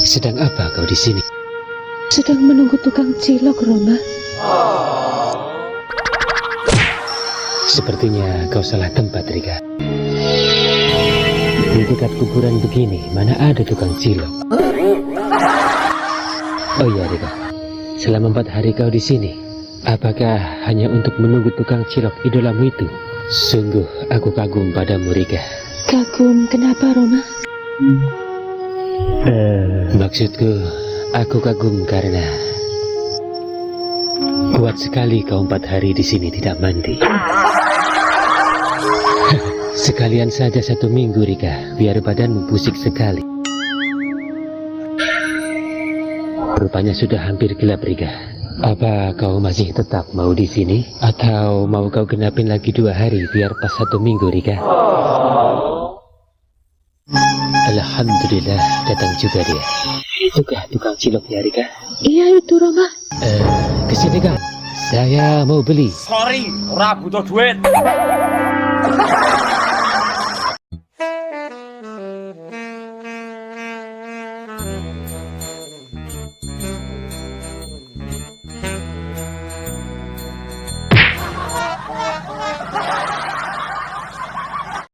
Sedang apa kau di sini? Sedang menunggu tukang cilok, Roma. Sepertinya kau salah tempat, Rika. Di dekat kuburan begini, mana ada tukang cilok? Oh iya, Rika. Selama 4 hari kau di sini, apakah hanya untuk menunggu tukang cilok idolamu itu? Sungguh aku kagum padamu, Rika. Kagum kenapa, Roma? Maksudku, aku kagum karena kuat sekali kau 4 hari di sini tidak mandi. Sekalian saja 1 minggu, Rika, biar badanmu pusing sekali. Rupanya sudah hampir gelap, Rika. Apa kau masih tetap mau di sini? Atau mau kau genapin lagi 2 hari biar pas 1 minggu, Rika? Alhamdulillah, datang juga dia. Itukah tukang ciloknya, Rika? Iya itu, Roma. Kesini kan? Saya mau beli. Sorry, ora butuh duit.